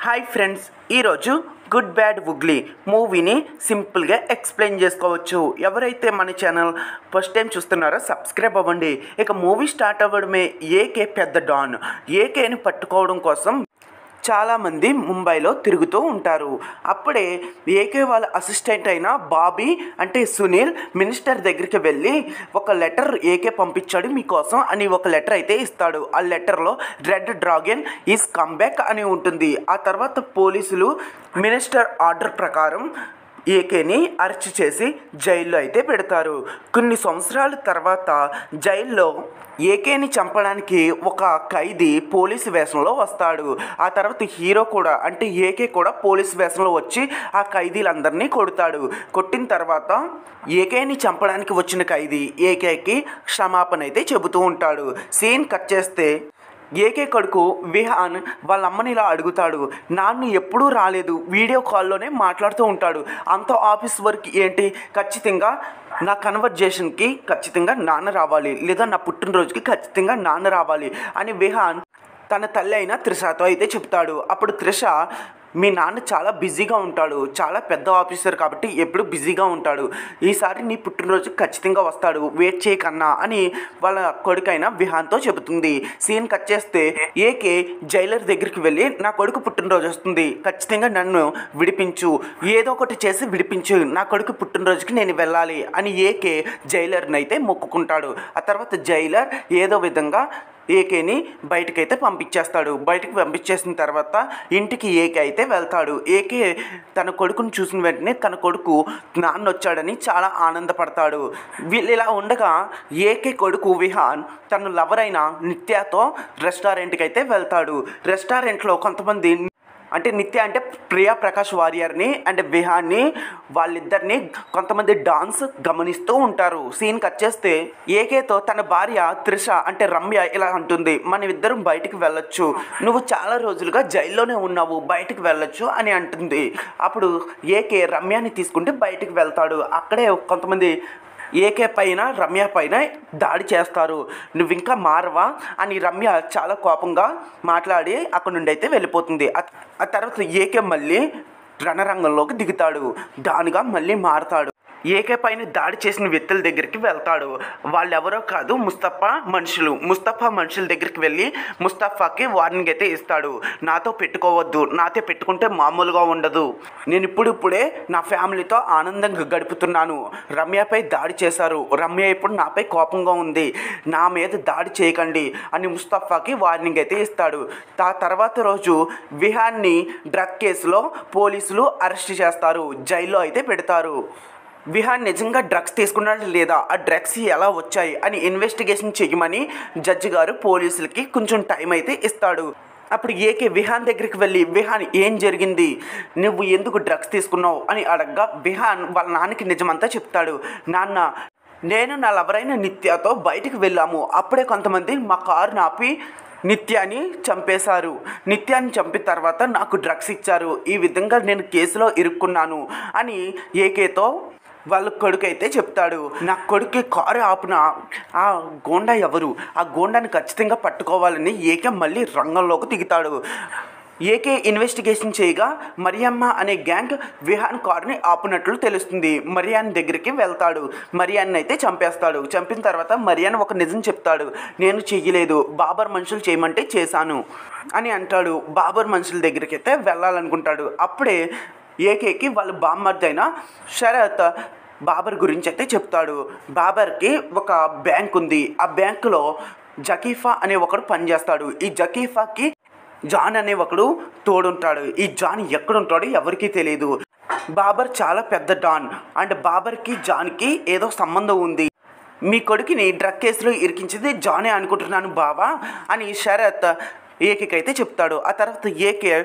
Hi friends, ఈరోజు good bad ఉగ్లీ మూవీని సింపుల్గా ఎక్స్ప్లెయిన్ చేసుకోవచ్చు. ఎవరైతే మన ఛానల్ ఫస్ట్ టైం చూస్తున్నారో సబ్స్క్రైబ్ అవ్వండి. ఇక మూవీ స్టార్ట్ అవ్వడమే ఏకే పెద్ద డాన్. ఏకేని పట్టుకోవడం కోసం చాలామంది ముంబైలో తిరుగుతూ ఉంటారు. అప్పుడే ఏకే వాళ్ళ అసిస్టెంట్ అయిన బాబీ అంటే సునీల్ మినిస్టర్ దగ్గరికి వెళ్ళి ఒక లెటర్ ఏకే పంపించాడు మీకోసం అని ఒక లెటర్ అయితే ఇస్తాడు. ఆ లెటర్లో red dragon is come back అని ఉంటుంది. ఆ తర్వాత పోలీసులు మినిస్టర్ ఆర్డర్ ప్రకారం ఏకేని అరెస్ట్ చేసి జైల్లో అయితే పెడతారు. కొన్ని సంవత్సరాల తర్వాత జైల్లో ఏకేని చంపడానికి ఒక ఖైదీ పోలీసు వేషంలో వస్తాడు. ఆ తర్వాత హీరో కూడా అంటే ఏకే కూడా పోలీసు వేషంలో వచ్చి ఆ ఖైదీలందరినీ కొడతాడు. కొట్టిన తర్వాత ఏకేని చంపడానికి వచ్చిన ఖైదీ ఏకేకి క్షమాపణ అయితే చెబుతూ ఉంటాడు. సీన్ కట్ చేస్తే ఏకే కొడుకు విహాన్ వాళ్ళ అమ్మని ఇలా అడుగుతాడు, నాన్న ఎప్పుడూ రాలేదు, వీడియో కాల్లోనే మాట్లాడుతూ ఉంటాడు, అంత ఆఫీస్ వర్క్ ఏంటి, ఖచ్చితంగా నా కన్వర్జేషన్కి ఖచ్చితంగా నాన్న రావాలి, లేదా నా పుట్టినరోజుకి ఖచ్చితంగా నాన్న రావాలి అని విహాన్ తన తల్లి అయిన త్రిషతో అయితే చెప్తాడు. అప్పుడు త్రిష, మీ నాన్న చాలా బిజీగా ఉంటాడు, చాలా పెద్ద ఆఫీసర్ కాబట్టి ఎప్పుడు బిజీగా ఉంటాడు, ఈసారి నీ పుట్టినరోజు ఖచ్చితంగా వస్తాడు, వెయిట్ చేయకన్నా అని వాళ్ళ కొడుకైన విహాన్తో చెబుతుంది. సీన్ కట్ చేస్తే ఏకే జైలర్ దగ్గరికి వెళ్ళి నా కొడుకు పుట్టినరోజు వస్తుంది, ఖచ్చితంగా నన్ను విడిపించు, ఏదో ఒకటి చేసి విడిపించు, నా కొడుకు పుట్టినరోజుకి నేను వెళ్ళాలి అని ఏకే జైలర్ని అయితే మొక్కుకుంటాడు. ఆ తర్వాత జైలర్ ఏదో విధంగా ఏకేని బయటకైతే పంపించేస్తాడు. బయటకు పంపించేసిన తర్వాత ఇంటికి ఏకే అయితే వెళ్తాడు. ఏకే తన కొడుకుని చూసిన వెంటనే తన కొడుకు నాన్న వచ్చాడని చాలా ఆనందపడతాడు. వీళ్ళు ఇలా ఉండగా ఏకే కొడుకు విహాన్ తన లవర్ అయిన నిత్యతో రెస్టారెంట్కి అయితే వెళ్తాడు. రెస్టారెంట్లో కొంతమంది అంటే నిత్య అంటే ప్రియా ప్రకాష్ వారియర్ని అండ్ విహాన్ని వాళ్ళిద్దరిని కొంతమంది డాన్స్ గమనిస్తూ ఉంటారు. సీన్ కట్ చేస్తే ఏకేతో తన భార్య త్రిష అంటే రమ్య ఇలా అంటుంది, మన ఇద్దరం బయటికి వెళ్ళొచ్చు, నువ్వు చాలా రోజులుగా జైల్లోనే ఉన్నావు, బయటికి వెళ్ళొచ్చు అని అంటుంది. అప్పుడు ఏకే రమ్యని తీసుకుంటే బయటికి వెళ్తాడు. అక్కడే కొంతమంది ఏకే పైన రమ్య పైన దాడి చేస్తారు. నువ్వు ఇంకా మారవా అని రమ్య చాలా కోపంగా మాట్లాడి అక్కడి నుండి అయితే వెళ్ళిపోతుంది. ఆ తర్వాత ఏకే మళ్ళీ రణరంగంలోకి దిగుతాడు, డాన్గా మళ్ళీ మారతాడు. ఏకే పైన దాడి చేసిన వ్యక్తుల దగ్గరికి వెళ్తాడు. వాళ్ళెవరో కాదు, ముస్తఫా మనుషుల దగ్గరికి వెళ్ళి ముస్తఫాకి వార్నింగ్ అయితే ఇస్తాడు, నాతో పెట్టుకోవద్దు, నాతో పెట్టుకుంటే మామూలుగా ఉండదు, నేను ఇప్పుడే నా ఫ్యామిలీతో ఆనందంగా గడుపుతున్నాను, రమ్యపై దాడి చేశారు, రమ్య ఇప్పుడు నాపై కోపంగా ఉంది, నా మీద దాడి చేయకండి అని ముస్తఫాకి వార్నింగ్ అయితే ఇస్తాడు. ఆ తర్వాత రోజు విహాన్ని డ్రగ్ కేసులో పోలీసులు అరెస్ట్ చేస్తారు, జైల్లో అయితే పెడతారు. విహాన్ నిజంగా డ్రగ్స్ తీసుకున్నాడు లేదా, ఆ డ్రగ్స్ ఎలా వచ్చాయి అని ఇన్వెస్టిగేషన్ చేయమని జడ్జి గారు పోలీసులకి కొంచెం టైం అయితే ఇస్తాడు. అప్పుడు ఏకే విహాన్ దగ్గరికి వెళ్ళి, విహాన్ ఏం జరిగింది, నువ్వు ఎందుకు డ్రగ్స్ తీసుకున్నావు అని అడగగా విహాన్ వాళ్ళ నాన్నకి నిజమంతా చెప్తాడు. నాన్న, నేను నా లవరైన నిత్యతో బయటికి వెళ్ళాము, అప్పుడే కొంతమంది మా కారుని ఆపి నిత్యాన్ని చంపేశారు, నిత్యాన్ని చంపిన తర్వాత నాకు డ్రగ్స్ ఇచ్చారు, ఈ విధంగా నేను కేసులో ఇరుక్కున్నాను అని ఏకేతో వాళ్ళ కొడుకు అయితే చెప్తాడు. నా కొడుకు కారు ఆపిన ఆ గోండా ఎవరు, ఆ గోండాని ఖచ్చితంగా పట్టుకోవాలని ఏకే మళ్ళీ రంగంలోకి దిగుతాడు. ఏకే ఇన్వెస్టిగేషన్ చేయగా మరియమ్మ అనే గ్యాంగ్ విహాన్ కారుని ఆపినట్లు తెలుస్తుంది. మరియాన్ దగ్గరికి వెళ్తాడు, మరియాన్ని అయితే చంపేస్తాడు. చంపిన తర్వాత మరియాన్ ఒక నిజం చెప్తాడు, నేను చెయ్యలేదు, బాబర్ మనుషులు చేయమంటే చేశాను అని అంటాడు. బాబర్ మనుషుల దగ్గరికి అయితే వెళ్ళాలనుకుంటాడు. అప్పుడే ఏకేకి వాళ్ళ బామ్మర్ది అయిన శరత్ బాబర్ గురించి అయితే చెప్తాడు. బాబర్కి ఒక బ్యాంక్ ఉంది, ఆ బ్యాంకులో జకీఫా అనే ఒకడు పనిచేస్తాడు. ఈ జకీఫాకి జాన్ అనే ఒకడు తోడుంటాడు. ఈ జాన్ ఎక్కడుంటాడో ఎవరికీ తెలియదు. బాబర్ చాలా పెద్ద డాన్ అండ్ బాబర్కి జాన్కి ఏదో సంబంధం ఉంది, మీ కొడుకుని డ్రగ్ కేసులో ఇరికించింది జానే అనుకుంటున్నాను బావా అని శరత్ ఏకేకైతే చెప్తాడు. ఆ తర్వాత ఏకే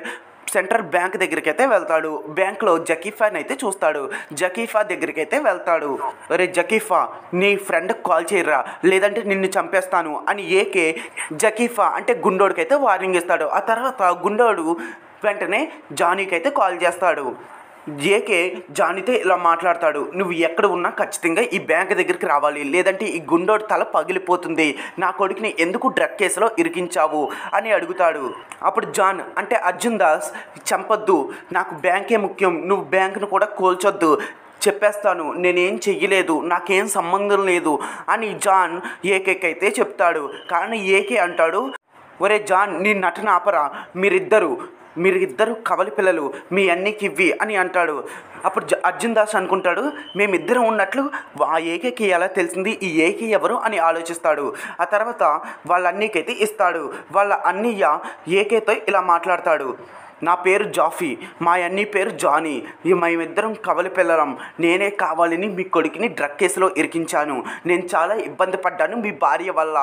సెంట్రల్ బ్యాంక్ దగ్గరికి అయితే వెళ్తాడు. బ్యాంక్లో జకీఫాని అయితే చూస్తాడు. జకీఫా దగ్గరికి అయితే వెళ్తాడు. అరే జకీఫా, నీ ఫ్రెండ్కి కాల్ చేయరా లేదంటే నిన్ను చంపేస్తాను అని ఏకే జకీఫా అంటే గుండోడికైతే వార్నింగ్ ఇస్తాడు. ఆ తర్వాత గుండోడు వెంటనే జానీకి అయితే కాల్ చేస్తాడు. ఏకే జానీతో ఇలా మాట్లాడతాడు, నువ్వు ఎక్కడ ఉన్నా ఖచ్చితంగా ఈ బ్యాంక్ దగ్గరికి రావాలి, లేదంటే ఈ గుండోడి తల పగిలిపోతుంది, నా కొడుకుని ఎందుకు డ్రగ్ కేసులో ఇరికించావు అని అడుగుతాడు. అప్పుడు జాన్ అంటే అర్జున్ దాస్, చంపొద్దు, నాకు బ్యాంకే ముఖ్యం, నువ్వు బ్యాంకును కూడా కూల్చొద్దు, చెప్పేస్తాను, నేనేం చెయ్యలేదు, నాకేం సంబంధం లేదు అని జాన్ ఏకేకైతే చెప్తాడు. కానీ ఏకే అంటాడు, ఒరే జాన్, నీ నటన ఆపరా, మీరిద్దరు కవలి పిల్లలు, మీ అన్నికి ఇవ్వి అని అంటాడు. అప్పుడు అర్జున్ దాస్ అనుకుంటాడు, మేమిద్దరం ఉన్నట్లు ఆ ఏకేకి ఎలా తెలిసింది, ఈ ఏకే ఎవరు అని ఆలోచిస్తాడు. ఆ తర్వాత వాళ్ళ అన్నీకైతే ఇస్తాడు. వాళ్ళ అన్నయ్య ఏకేతో ఇలా మాట్లాడతాడు, నా పేరు జాఫీ, మా అన్నీ పేరు జానీ, మేమిద్దరం కవలి పిల్లలం, నేనే కావాలని మీ కొడుకుని డ్రగ్ కేసులో ఇరికించాను, నేను చాలా ఇబ్బంది పడ్డాను మీ భార్య వల్ల,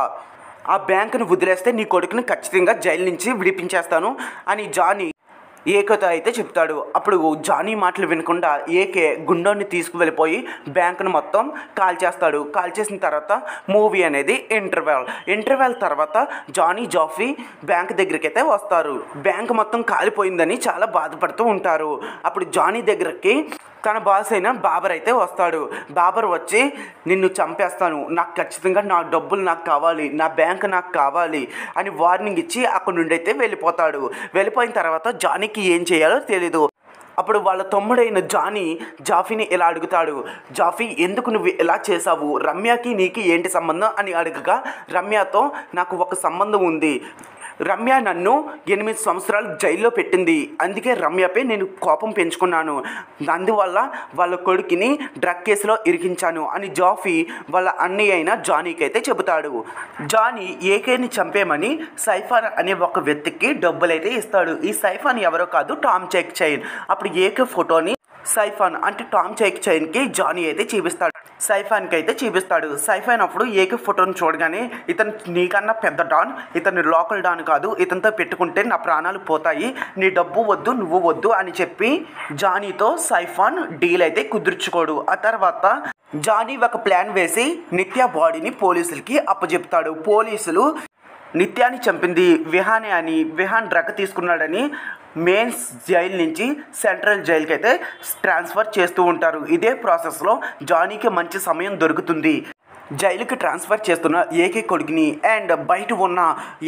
ఆ బ్యాంకును వదిలేస్తే నీ కొడుకుని ఖచ్చితంగా జైలు నుంచి విడిపించేస్తాను అని జానీ ఏకేతో అయితే చెప్తాడు. అప్పుడు జానీ మాటలు వినకుండా ఏకే గుండోని తీసుకువెళ్ళిపోయి బ్యాంకును మొత్తం కాల్చేస్తాడు. కాల్చేసిన తర్వాత మూవీ అనేది ఇంటర్వెల్ తర్వాత జానీ జాఫీ బ్యాంక్ దగ్గరికి అయితే వస్తారు. బ్యాంక్ మొత్తం కాలిపోయిందని చాలా బాధపడుతూ ఉంటారు. అప్పుడు జానీ దగ్గరికి తన బాస్ అయిన బాబర్ అయితే వస్తాడు. బాబర్ వచ్చి, నిన్ను చంపేస్తాను, నాకు ఖచ్చితంగా నా డబ్బులు నాకు కావాలి, నా బ్యాంక్ నాకు కావాలి అని వార్నింగ్ ఇచ్చి అక్కడి నుండి అయితే వెళ్ళిపోతాడు. వెళ్ళిపోయిన తర్వాత జానీకి ఏం చేయాలో తెలీదు. అప్పుడు వాళ్ళ తమ్ముడైన జాఫీని ఇలా అడుగుతాడు, జాఫీ, ఎందుకు నువ్వు ఇలా చేసావు, రమ్యకి నీకు ఏంటి సంబంధం అని అడగగా, రమ్యతో నాకు ఒక సంబంధం ఉంది, రమ్య నన్ను 8 సంవత్సరాలు జైల్లో పెట్టింది, అందుకే రమ్యపై నేను కోపం పెంచుకున్నాను, అందువల్ల వాళ్ళ కొడుకుని డ్రగ్ కేసులో ఇరికించాను అని జాఫీ వాళ్ళ అన్నయ్య అయిన జానీకి అయితే చెబుతాడు. జానీ ఏకేని చంపేమని సైఫాన్ అనే ఒక వ్యక్తికి డబ్బులైతే ఇస్తాడు. ఈ సైఫాన్ ఎవరో కాదు, టామ్ చెక్ చైన్. అప్పుడు ఏకే ఫోటోని సైఫాన్ అంటే టామ్ చెక్ చైన్కి జానీ అయితే చూపిస్తాడు, సైఫాన్కి అయితే చూపిస్తాడు. సైఫాన్ అప్పుడు ఏకే ఫోటోని చూడగానే, ఇతను నీకన్నా పెద్ద డాన్, ఇతను లోకల్ డాన్ కాదు, ఇతనితో పెట్టుకుంటే నా ప్రాణాలు పోతాయి, నీ డబ్బు వద్దు, నువ్వు వద్దు అని చెప్పి జానీతో సైఫాన్ డీల్ అయితే కుదుర్చుకోడు. ఆ తర్వాత జానీ ఒక ప్లాన్ వేసి నిత్య బాడీని పోలీసులకి అప్పచెప్తాడు. పోలీసులు నిత్యాన్ని చంపింది విహానే అని, విహాన్ డ్రగ్ తీసుకున్నాడని మెయిన్స్ జైలు నుంచి సెంట్రల్ జైలుకి అయితే ట్రాన్స్ఫర్ చేస్తూ ఉంటారు. ఇదే ప్రాసెస్లో జానీకి మంచి సమయం దొరుకుతుంది. జైలుకి ట్రాన్స్ఫర్ చేస్తున్న ఏకే కొడుకుని అండ్ బయట ఉన్న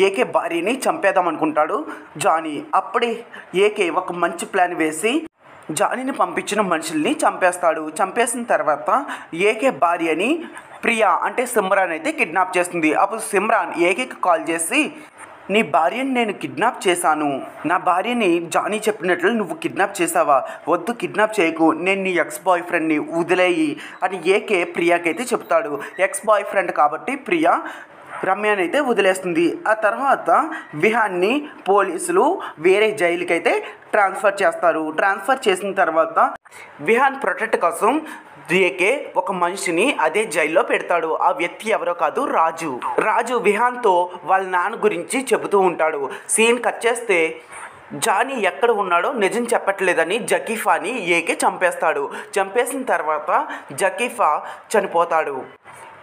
ఏకే భార్యని చంపేద్దాం అనుకుంటాడు జానీ. అప్పుడే ఏకే ఒక మంచి ప్లాన్ వేసి జానీని పంపించిన మనుషుల్ని చంపేస్తాడు. చంపేసిన తర్వాత ఏకే భార్యని ప్రియా అంటే సిమ్రాన్ అయితే కిడ్నాప్ చేస్తుంది. అప్పుడు సిమ్రాన్ ఏకేకి కాల్ చేసి, నీ భార్యని నేను కిడ్నాప్ చేశాను, నా భార్యని జానీ చెప్పినట్లు నువ్వు కిడ్నాప్ చేసావా, వద్దు కిడ్నాప్ చేయకు, నేను నీ ఎక్స్ బాయ్ ఫ్రెండ్ని వదిలేయి అని ఏకే ప్రియాకైతే చెప్తాడు. ఎక్స్ బాయ్ ఫ్రెండ్ కాబట్టి ప్రియా రమ్యని అయితే వదిలేస్తుంది. ఆ తర్వాత విహాన్ని పోలీసులు వేరే జైలుకి అయితే ట్రాన్స్ఫర్ చేస్తారు. ట్రాన్స్ఫర్ చేసిన తర్వాత విహాన్ ప్రొటెక్ట్ కోసం ఏకే ఒక మనిషిని అదే జైల్లో పెడతాడు. ఆ వ్యక్తి ఎవరో కాదు, రాజు విహాన్తో వాళ్ళ నాన్న గురించి చెబుతూ ఉంటాడు. సీన్ కట్ చేస్తే జానీ ఎక్కడ ఉన్నాడో నిజం చెప్పట్లేదని జకీఫాని ఏకే చంపేస్తాడు. చంపేసిన తర్వాత జకీఫా చనిపోతాడు.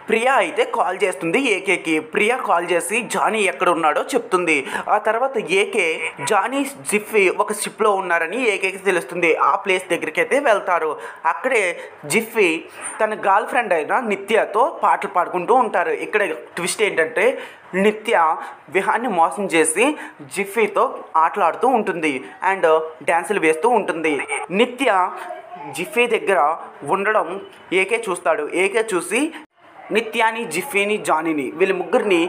ప్రియా అయితే కాల్ చేస్తుంది ఏకేకి. ప్రియా కాల్ చేసి జానీ ఎక్కడ ఉన్నాడో చెప్తుంది. ఆ తర్వాత ఏకే జానీ జిఫీ ఒక షిప్లో ఉన్నారని ఏకేకి తెలుస్తుంది. ఆ ప్లేస్ దగ్గరికి అయితే వెళ్తారు. అక్కడే జిఫీ తన గర్ల్ ఫ్రెండ్ అయిన నిత్యతో పాటలు పాడుకుంటూ ఉంటారు. ఇక్కడ ట్విస్ట్ ఏంటంటే నిత్య విహాన్ని మోసం చేసి జిఫీతో ఆటలాడుతూ ఉంటుంది అండ్ డ్యాన్సులు వేస్తూ ఉంటుంది. నిత్య జిఫీ దగ్గర ఉండడం ఏకే చూస్తాడు. ఏకే చూసి నిత్యాని, జిఫీని, జానీని వీళ్ళ ముగ్గురిని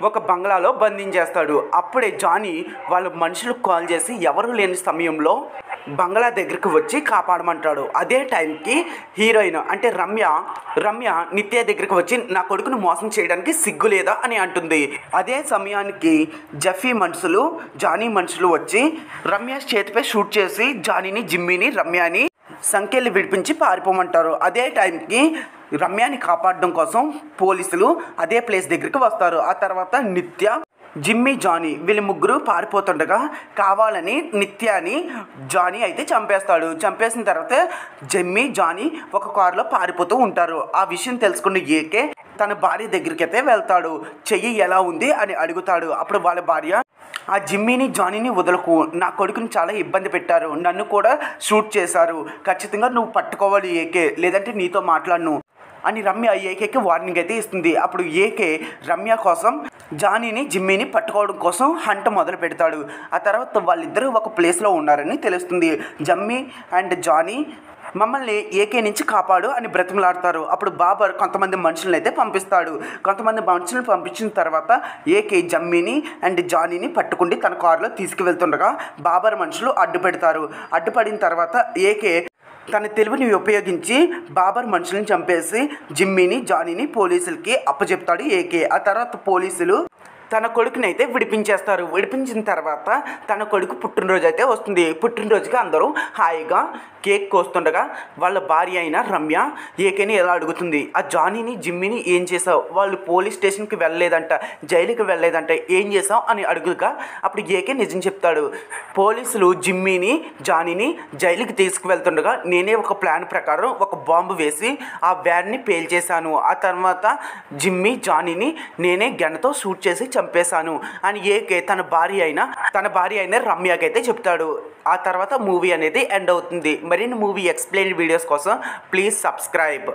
ఒక బంగ్లాలో బంధించేస్తాడు. అప్పుడే జానీ వాళ్ళ మనుషులకు కాల్ చేసి ఎవరు లేని సమయంలో బంగ్లా దగ్గరికి వచ్చి కాపాడమంటాడు. అదే టైంకి హీరోయిన్ అంటే రమ్య నిత్య దగ్గరికి వచ్చి నా కొడుకును మోసం చేయడానికి సిగ్గు లేదా అని అంటుంది. అదే సమయానికి జానీ మనుషులు వచ్చి రమ్య చేతిపై షూట్ చేసి జానీని, జిమ్మీని, రమ్యని సంఖ్యలు విడిపించి పారిపోమంటారు. అదే టైంకి రమ్యాని కాపాడడం కోసం పోలీసులు అదే ప్లేస్ దగ్గరికి వస్తారు. ఆ తర్వాత నిత్య, జిమ్మీ, జానీ వీళ్ళ ముగ్గురు పారిపోతుండగా కావాలని నిత్యాని జానీ అయితే చంపేస్తాడు. చంపేసిన తర్వాత జిమ్మీ, జానీ ఒక కారులో పారిపోతూ ఉంటారు. ఆ విషయం తెలుసుకున్న ఏకే తన భార్య దగ్గరికి అయితే వెళ్తాడు. చెయ్యి ఎలా ఉంది అని అడుగుతాడు. అప్పుడు వాళ్ళ భార్య ఆ జిమ్మీని జానీని వదలకు, నా కొడుకుని చాలా ఇబ్బంది పెట్టారు, నన్ను కూడా షూట్ చేశారు, ఖచ్చితంగా నువ్వు పట్టుకోవాలి ఏకే, లేదంటే నీతో మాట్లాడను అని రమ్య ఏకేకి వార్నింగ్ అయితే ఇస్తుంది. అప్పుడు ఏకే రమ్య కోసం జానీని జిమ్మీని పట్టుకోవడం కోసం హంట మొదలు పెడతాడు. ఆ తర్వాత వాళ్ళిద్దరూ ఒక ప్లేస్లో ఉన్నారని తెలుస్తుంది. జమ్మీ అండ్ జానీ మమ్మల్ని ఏకే నుంచి కాపాడు అని బ్రతిమలాడతారు. అప్పుడు బాబర్ కొంతమంది మనుషులను అయితే పంపిస్తాడు. కొంతమంది మనుషులను పంపించిన తర్వాత ఏకే జమ్మీని అండ్ జానీని పట్టుకుండి తన కారులో తీసుకువెళ్తుండగా బాబర్ మనుషులు అడ్డుపెడతారు. అడ్డుపడిన తర్వాత ఏకే తన తెలివిని ఉపయోగించి బాబర్ మనుషులను చంపేసి జిమ్మీని జానీని పోలీసులకి అప్పచెప్తాడు ఏకే. ఆ తర్వాత పోలీసులు తన కొడుకుని అయితే విడిపించేస్తారు. విడిపించిన తర్వాత తన కొడుకు పుట్టినరోజు అయితే వస్తుంది. పుట్టినరోజుకి అందరూ హాయిగా కేక్ కోస్తుండగా వాళ్ళ భార్య అయిన రమ్య ఏకేని ఎలా అడుగుతుంది, ఆ జానీని జిమ్మీని ఏం చేసావు, వాళ్ళు పోలీస్ స్టేషన్కి వెళ్ళలేదంట, జైలుకి వెళ్ళలేదంట, ఏం చేసావు అని అడుగుగా అప్పుడు ఏకే నిజం చెప్తాడు. పోలీసులు జిమ్మీని జానీని జైలుకి తీసుకువెళ్తుండగా నేనే ఒక ప్లాన్ ప్రకారం ఒక బాంబు వేసి ఆ వ్యాన్ని పేల్చేశాను. ఆ తర్వాత జిమ్మీ జానీని నేనే గన్తో షూట్ చేసి చంపేశాను అని ఏకే తన భార్య అయిన రమ్యకైతే చెప్తాడు. ఆ తర్వాత మూవీ అనేది ఎండ్ అవుతుంది. మరిన్ని మూవీ ఎక్స్ప్లెయిన్ వీడియోస్ కోసం ప్లీజ్ సబ్స్క్రైబ్.